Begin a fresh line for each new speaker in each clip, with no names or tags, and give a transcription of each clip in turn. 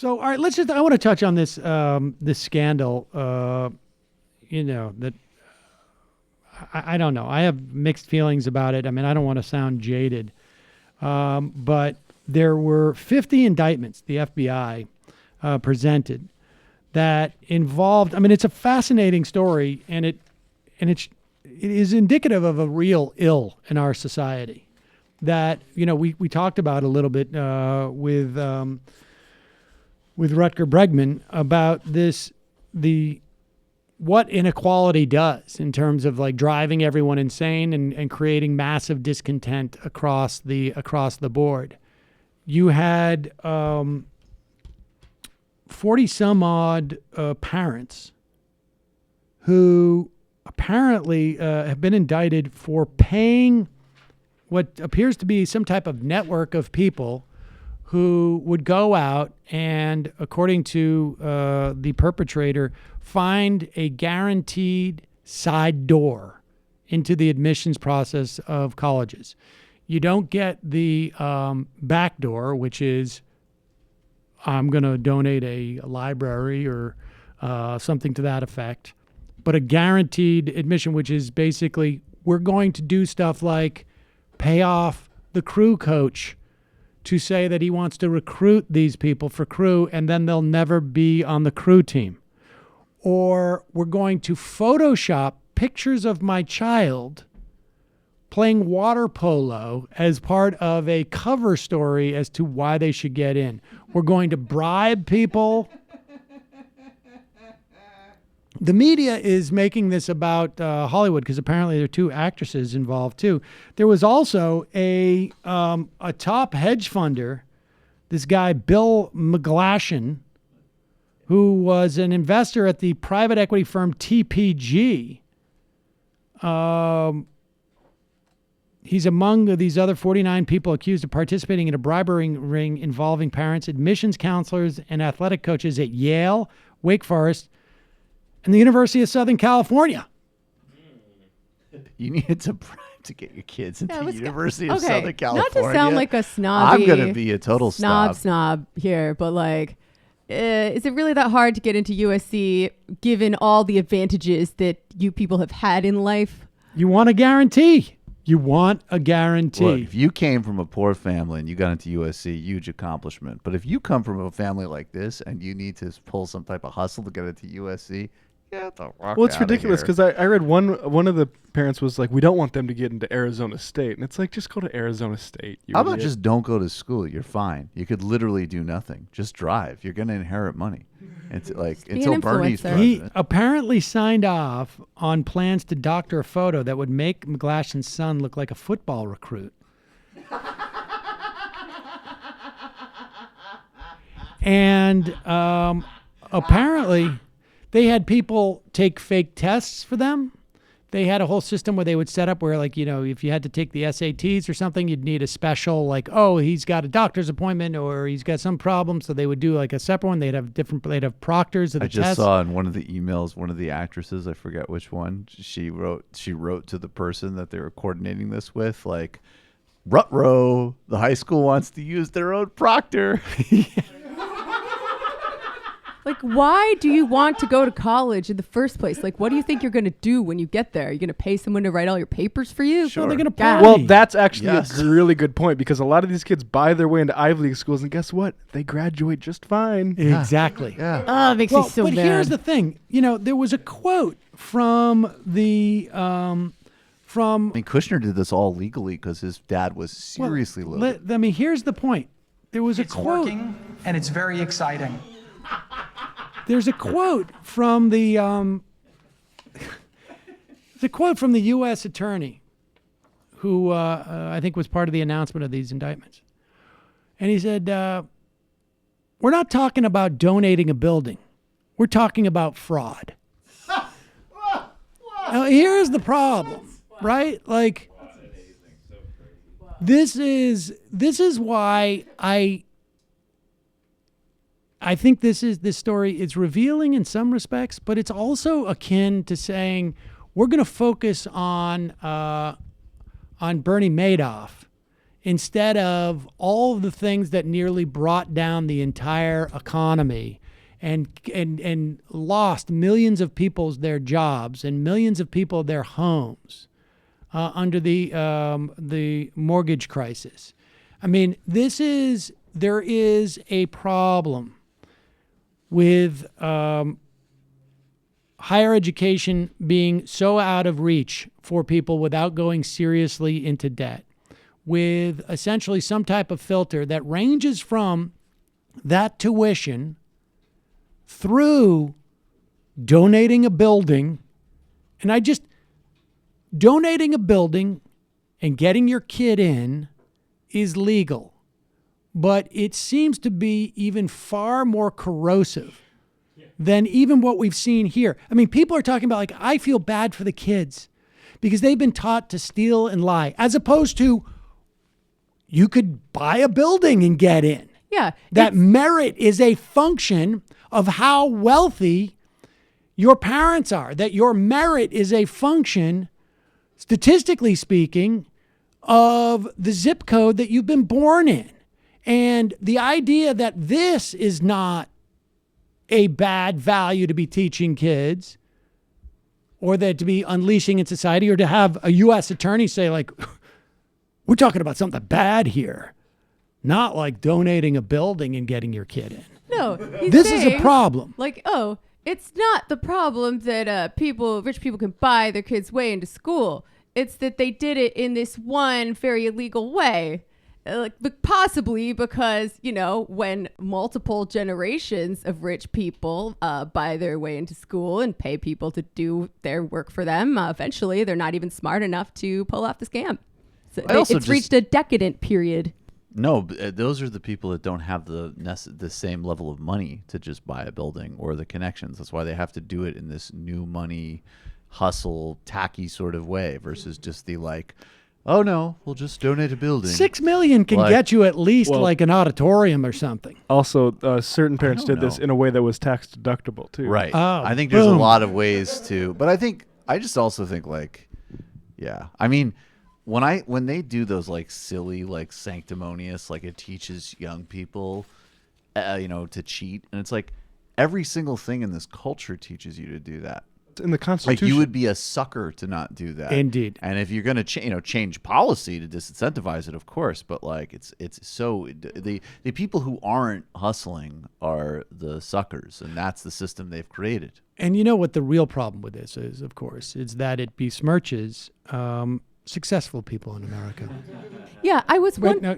So, all right, I want to touch on this this scandal. That I don't know. I have mixed feelings about it. I mean, I don't want to sound jaded, but there were 50 indictments the FBI presented that involved. I mean, it's a fascinating story, and it is indicative of a real ill in our society that we talked about a little bit with Rutger Bregman about what inequality does in terms of like driving everyone insane and creating massive discontent across the board. You had 40 some odd parents who apparently have been indicted for paying what appears to be some type of network of people who would go out and, according to the perpetrator, find a guaranteed side door into the admissions process of colleges. You don't get the back door, which is, I'm going to donate a library or something to that effect, but a guaranteed admission, which is basically, we're going to do stuff like pay off the crew coach to say that he wants to recruit these people for crew, and then they'll never be on the crew team. Or we're going to Photoshop pictures of my child playing water polo as part of a cover story as to why they should get in. We're going to bribe people. The media is making this about Hollywood because apparently there are two actresses involved too. There was also a top hedge funder, this guy Bill McGlashan, who was an investor at the private equity firm TPG. He's among these other 49 people accused of participating in a bribery ring involving parents, admissions counselors, and athletic coaches at Yale, Wake Forest, and the University of Southern California.
You needed to bribe to get your kids into the University of Southern California.
Not to sound like a snobby.
I'm going to be a total
snob here, but like, is it really that hard to get into USC given all the advantages that you people have had in life?
You want a guarantee. You want a guarantee.
Look, if you came from a poor family and you got into USC, huge accomplishment. But if you come from a family like this and you need to pull some type of hustle to get into USC, get the fuck
Well, it's
outta
ridiculous
here.
because I read one of the parents was like, we don't want them to get into Arizona State. And it's like, just go to Arizona State.
How about just don't go to school? You're fine. You could literally do nothing. Just drive. You're going to inherit money. It's like until Bernie's
He apparently signed off on plans to doctor a photo that would make McGlashan's son look like a football recruit. And apparently they had people take fake tests for them. They had a whole system where they would set up where, like, if you had to take the SATs or something, you'd need a special, like, oh, he's got a doctor's appointment or he's got some problem. So they would do like a separate one. They'd have proctors of the
I just
test.
saw in one of the emails, one of the actresses, I forget which one, she wrote to the person that they were coordinating this with, like, Rutrow, the high school wants to use their own proctor.
Like, why do you want to go to college in the first place? Like, what do you think you're going to do when you get there? You're going to pay someone to write all your papers for you?
Sure.
Well, they're going to party.
Well, that's actually
Yes.
a really good point because a lot of these kids buy their way into Ivy League schools, and guess what? They graduate just fine.
Exactly.
Yeah.
Oh, it makes me so
but
mad.
here's the thing. There was a quote from the
I mean, Kushner did this all legally because his dad was seriously loaded.
Here's the point. There was a
It's
quote.
working, and it's very exciting.
There's a quote from the U.S. attorney who I think was part of the announcement of these indictments. And he said, we're not talking about donating a building. We're talking about fraud. Now, here's the problem, right? Like, this is why I think this story is revealing in some respects, but it's also akin to saying we're going to focus on Bernie Madoff instead of all of the things that nearly brought down the entire economy and lost millions of people's their jobs and millions of people their homes under the mortgage crisis. I mean, there is a problem with higher education being so out of reach for people without going seriously into debt, with essentially some type of filter that ranges from that tuition through donating a building. And donating a building and getting your kid in is legal, but it seems to be even far more corrosive than even what we've seen here. I mean, people are talking about, like, I feel bad for the kids because they've been taught to steal and lie, as opposed to you could buy a building and get in.
Yeah.
That merit is a function of how wealthy your parents are, that your merit is a function, statistically speaking, of the zip code that you've been born in. And the idea that this is not a bad value to be teaching kids, or that to be unleashing in society, or to have a U.S. attorney say, like, we're talking about something bad here, not like donating a building and getting your kid in.
No,
This is a problem.
Like, oh, it's not the problem that rich people can buy their kids' way into school. It's that they did it in this one very illegal way. Possibly because, when multiple generations of rich people buy their way into school and pay people to do their work for them, eventually they're not even smart enough to pull off the scam. So it's reached a decadent period.
No, those are the people that don't have the same level of money to just buy a building or the connections. That's why they have to do it in this new money, hustle, tacky sort of way versus just the like, oh no, we'll just donate a building.
$6 million can get you at least like an auditorium or something.
Also, certain parents did this in a way that was tax deductible too.
Right.
Oh,
I think there's a lot of ways to, but I just also think like, yeah, I mean, when they do those like silly, like sanctimonious, like it teaches young people, to cheat, and it's like every single thing in this culture teaches you to do that.
In the Constitution,
like you would be a sucker to not do that.
Indeed.
And if you're going to change policy to disincentivize it, of course, but like it's so the people who aren't hustling are the suckers, and that's the system they've created.
And you know what the real problem with this is, of course, is that it besmirches successful people in America.
Yeah, I was
No.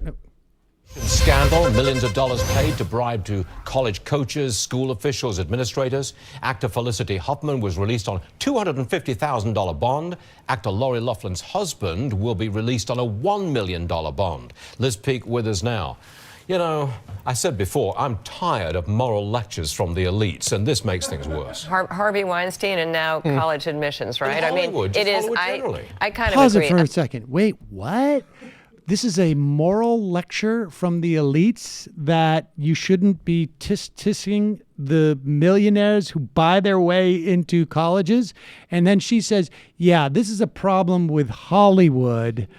Scandal, millions of dollars paid to bribe to college coaches, school officials, administrators. Actor Felicity Huffman was released on $250,000 bond. Actor Lori Loughlin's husband will be released on a $1 million bond. Liz Peek with us now. I said before, I'm tired of moral lectures from the elites, and this makes things worse.
Harvey Weinstein and now college admissions, right?
Hollywood,
it is.
generally.
I kind of
Pause
agree.
it for a second. Wait, what? This is a moral lecture from the elites that you shouldn't be tissing the millionaires who buy their way into colleges. And then she says, yeah, this is a problem with Hollywood,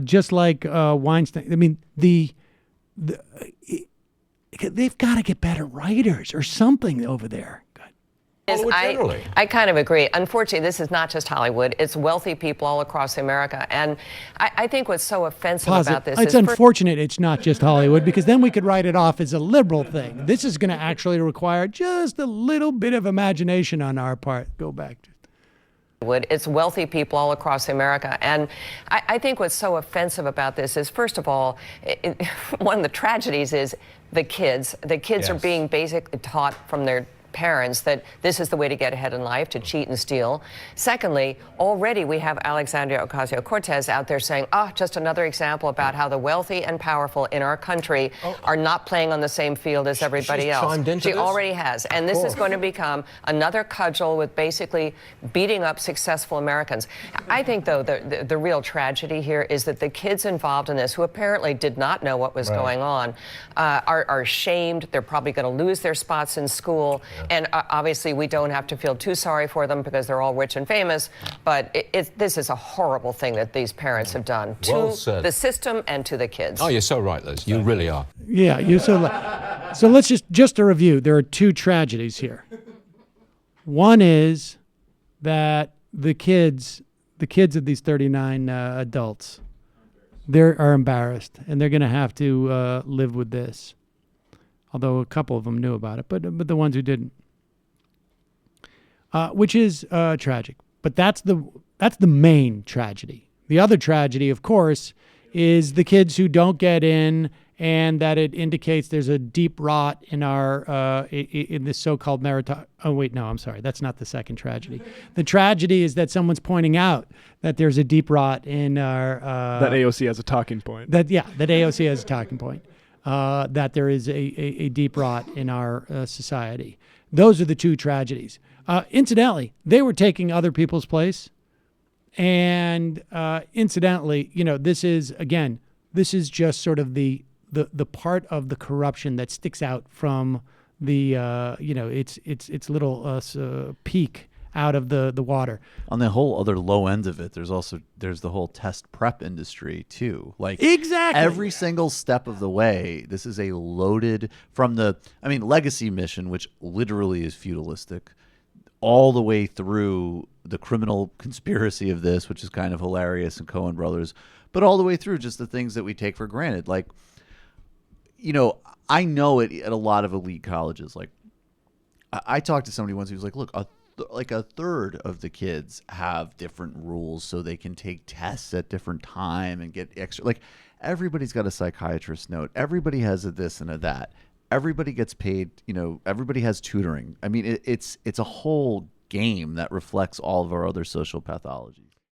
just like Weinstein. I mean, they've got to get better writers or something over there.
I kind of agree. Unfortunately, this is not just Hollywood. It's wealthy people all across America. And I think what's so offensive about this
it's
is...
unfortunate it's not just Hollywood, because then we could write it off as a liberal thing. This is going to actually require just a little bit of imagination on our part. Go back to
It's wealthy people all across America. And I think what's so offensive about this is, first of all, one of the tragedies is the kids. The kids are being basically taught from their parents that this is the way to get ahead in life, to cheat and steal. Secondly, already we have Alexandria Ocasio-Cortez out there saying, just another example about how the wealthy and powerful in our country are not playing on the same field as everybody else. She already has. And this is going to become another cudgel with basically beating up successful Americans. I think, though, the real tragedy here is that the kids involved in this, who apparently did not know what was going on, are shamed. They're probably going to lose their spots in school. And obviously, we don't have to feel too sorry for them because they're all rich and famous. But this is a horrible thing that these parents have done to the system and to the kids.
Oh, you're so right, Liz. You really are.
Yeah, so let's just to review. There are two tragedies here. One is that the kids of these 39 adults, are embarrassed, and they're going to have to live with this. Although a couple of them knew about it, but the ones who didn't, which is tragic. But that's the main tragedy. The other tragedy, of course, is the kids who don't get in, and that it indicates there's a deep rot in our in this so-called meritocracy. Oh wait, no, I'm sorry, that's not the second tragedy. The tragedy is that someone's pointing out that there's a deep rot in our
that AOC has a talking point.
That AOC has a talking point. That there is a deep rot in our society. Those are the two tragedies. Incidentally, they were taking other people's place. And incidentally, this is just sort of the part of the corruption that sticks out from the, its little peak out of the water.
On the whole other low end of it, there's the whole test prep industry too. Like
exactly
every single step of the way, this is a loaded legacy mission, which literally is feudalistic, all the way through the criminal conspiracy of this, which is kind of hilarious, and Coen Brothers, but all the way through just the things that we take for granted. Like, I know it at a lot of elite colleges. Like, I talked to somebody once who was like, look, a third of the kids have different rules so they can take tests at different time and get extra. Like, everybody's got a psychiatrist note. Everybody has a this and a that. Everybody gets paid. Everybody has tutoring. I mean, it's a whole game that reflects all of our other social pathologies.